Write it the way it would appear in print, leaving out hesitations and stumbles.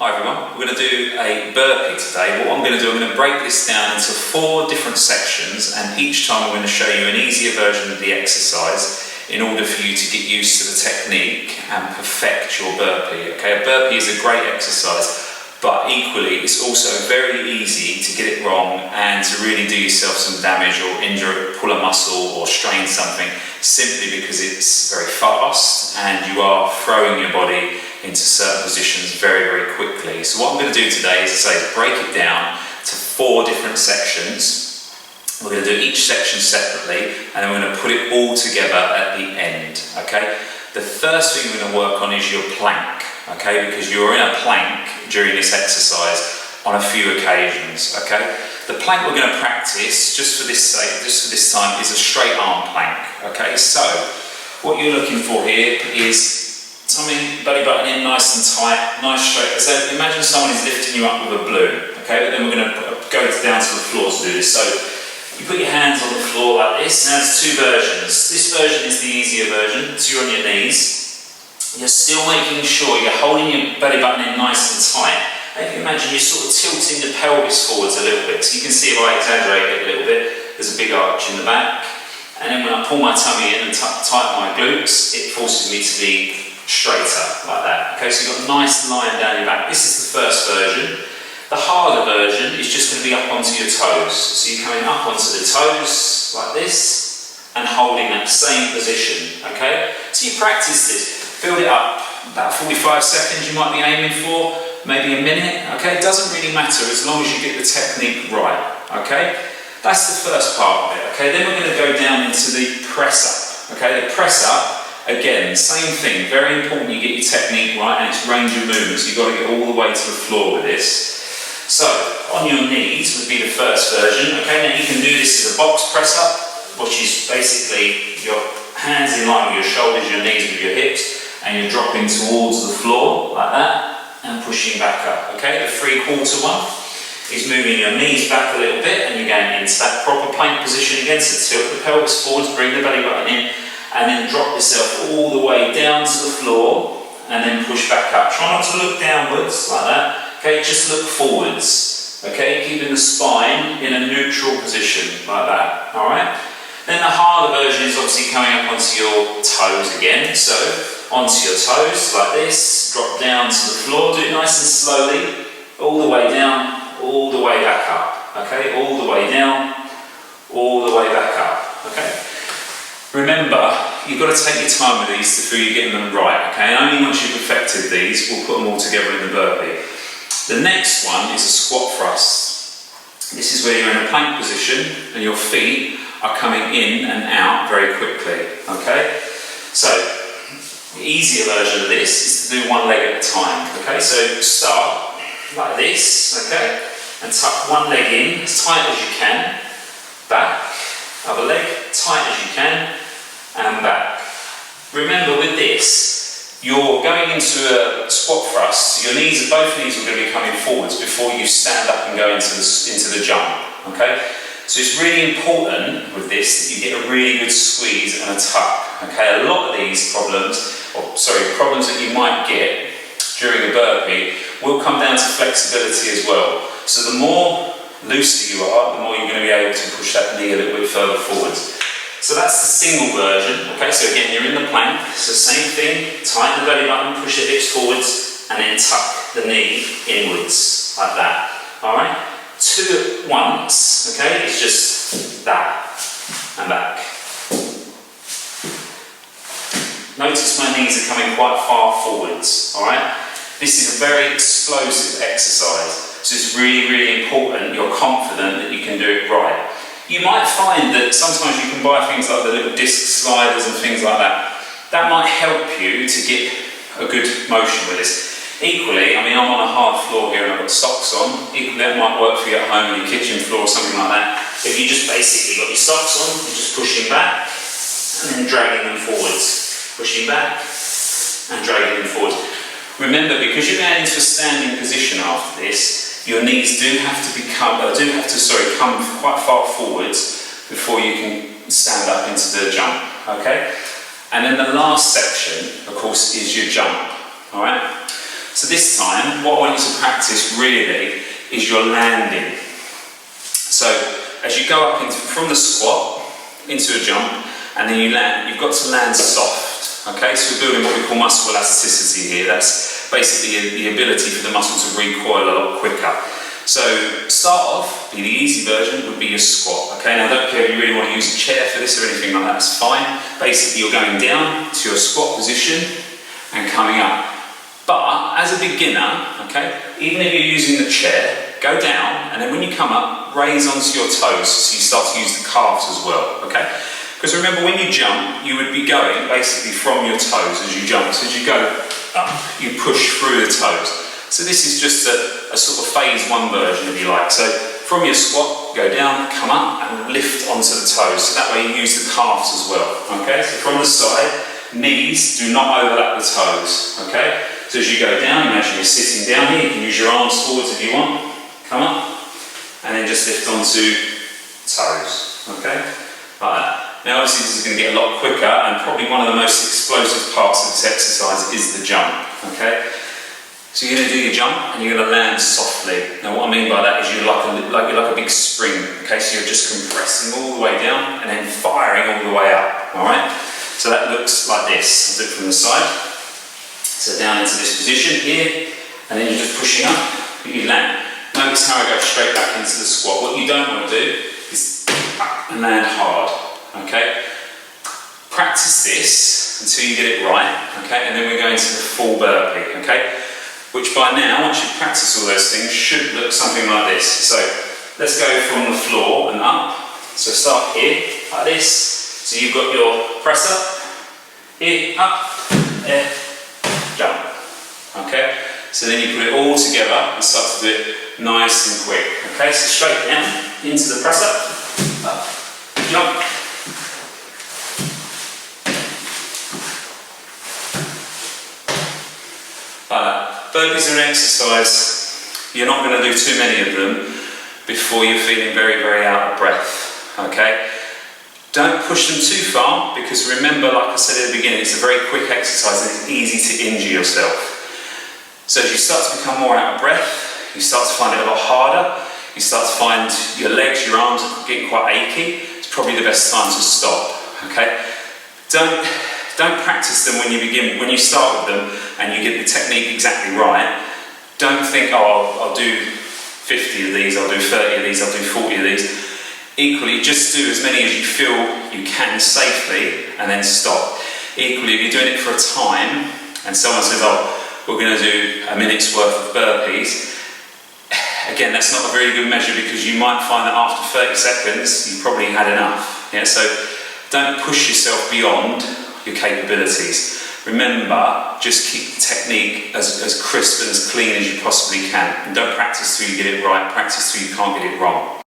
Hi everyone, we're going to do a burpee today. What I'm going to do, I'm going to break this down into 4 different sections, and each time I'm going to show you an easier version of the exercise in order for you to get used to the technique and perfect your burpee. Okay, a burpee is a great exercise, but equally it's also very easy to get it wrong and to really do yourself some damage or injure, pull a muscle or strain something, simply because it's very fast and you are throwing your body into certain positions very, very quickly. So what I'm going to do today is break it down to 4 different sections. We're going to do each section separately, and then we're going to put it all together at the end. Okay. The first thing we're going to work on is your plank. Okay, because you're in a plank during this exercise on a few occasions. Okay. The plank we're going to practice just for this time is a straight arm plank. Okay. So what you're looking for here is something belly button in nice and tight, nice straight. So imagine someone is lifting you up with a balloon, okay? But then we're going to go down to the floor to do this. So you put your hands on the floor like this. Now there's 2 versions. This version is the easier version. So you're on your knees. You're still making sure you're holding your belly button in nice and tight. And if you imagine you're sort of tilting the pelvis forwards a little bit. So you can see if I exaggerate it a little bit, there's a big arch in the back. And then when I pull my tummy in and tighten my glutes, it forces me to be straighter, like that. Okay, so you've got a nice line down your back. This is the first version. The harder version is just going to be up onto your toes. So you're coming up onto the toes, like this, and holding that same position, okay? So you practice this, build it up, about 45 seconds you might be aiming for, maybe a minute, okay? It doesn't really matter as long as you get the technique right, okay? That's the first part of it, okay? Then we're going to go down into the press up, okay? The press up, again, same thing, very important you get your technique right and its range of movements. You've got to get all the way to the floor with this. So, on your knees would be the first version. Okay, now you can do this as a box press up, which is basically your hands in line with your shoulders, your knees with your hips, and you're dropping towards the floor, like that, and pushing back up. Okay, the 3/4 one is moving your knees back a little bit, and you're going into that proper plank position again, so tilt the pelvis forwards, bring the belly button in, and then drop yourself all the way down to the floor and then push back up. Try not to look downwards like that, okay, just look forwards, okay, keeping the spine in a neutral position like that, alright? Then the harder version is obviously coming up onto your toes again, so onto your toes like this, drop down to the floor, do it nice and slowly, all the way down, all the way back up, okay, all the way down, all the way back up, okay? Remember, you've got to take your time with these before you're getting them right, okay? And only once you've perfected these, we'll put them all together in the burpee. The next one is a squat thrust. This is where you're in a plank position and your feet are coming in and out very quickly, okay? So, the easier version of this is to do one leg at a time, okay? So, start like this, okay? And tuck one leg in as tight as you can, back, other leg, tight as you can, and back. Remember with this, you're going into a squat thrust, so both knees are going to be coming forwards before you stand up and go into the jump, okay? So it's really important with this that you get a really good squeeze and a tuck, okay? A lot of these problems that you might get during a burpee will come down to flexibility as well. So the more looser you are, the more you're going to be able to push that knee a little bit further forwards. So that's the single version, okay, so again you're in the plank, so same thing, tighten the belly button, push the hips forwards, and then tuck the knee inwards, like that, alright? 2 at once, okay, it's just that, and back. Notice my knees are coming quite far forwards, alright? This is a very explosive exercise, so it's really, really important you're confident that you can do it right. You might find that sometimes you can buy things like the little disc sliders and things like that. That might help you to get a good motion with this. Equally, I mean, I'm on a hard floor here and I've got socks on. Equally, that might work for you at home on your kitchen floor or something like that. If you just basically got your socks on, you're just pushing back and then dragging them forwards. Pushing back and dragging them forwards. Remember, because you're going into a standing position after this, your knees do have to come quite far forwards before you can stand up into the jump, okay? And then the last section, of course, is your jump, all right? So this time, what I want you to practice really is your landing. So as you go up from the squat into a jump, and then you land, you've got to land soft. Okay, so we're building what we call muscle elasticity here. That's basically the ability for the muscle to recoil a lot quicker. So start off, the easy version would be your squat. Okay, now I don't care if you really want to use a chair for this or anything like that, that's fine. Basically you're going down to your squat position and coming up. But as a beginner, okay, even if you're using the chair, go down, and then when you come up, raise onto your toes, so you start to use the calves as well, okay? Because remember, when you jump, you would be going basically from your toes as you jump. So as you go up, you push through the toes. So this is just a sort of phase 1 version, if you like. So from your squat, go down, come up, and lift onto the toes. So that way you use the calves as well, okay? So from the side, knees do not overlap the toes, okay? So as you go down, imagine you're sitting down here, you can use your arms forwards if you want, come up, and then just lift onto toes, okay? Like that. Now obviously this is going to get a lot quicker, and probably one of the most explosive parts of this exercise is the jump, okay? So you're going to do your jump, and you're going to land softly. Now what I mean by that is you're like a big spring, okay? So you're just compressing all the way down, and then firing all the way up, alright? So that looks like this. I'll do it from the side. So down into this position here, and then you're just pushing up, but you land. Notice how I go straight back into the squat. What you don't want to do is up and land hard, okay? Practice this until you get it right, okay? And then we're going to the full burpee, okay? Which by now, once you practice all those things, should look something like this. So let's go from the floor and up. So start here, like this. So you've got your press up, here, up, there, jump, okay? So then you put it all together and start to do it nice and quick, okay? So straight down, into the press up, jump. Like that. Burpees are an exercise, you're not going to do too many of them before you're feeling very, very out of breath, okay? Don't push them too far, because remember, like I said at the beginning, it's a very quick exercise and it's easy to injure yourself. So as you start to become more out of breath, you start to find it a lot harder, you start to find your legs, your arms are getting quite achy, it's probably the best time to stop, okay? Don't practice them when you start with them and you get the technique exactly right. Don't think, oh, I'll do 50 of these, I'll do 30 of these, I'll do 40 of these. Equally, just do as many as you feel you can safely and then stop. Equally, if you're doing it for a time and someone says, oh, we're going to do a minute's worth of burpees, again, that's not a very good measure, because you might find that after 30 seconds, you've probably had enough. Yeah, so don't push yourself beyond your capabilities. Remember, just keep the technique as crisp and as clean as you possibly can. And don't practice till you get it right, practice till you can't get it wrong.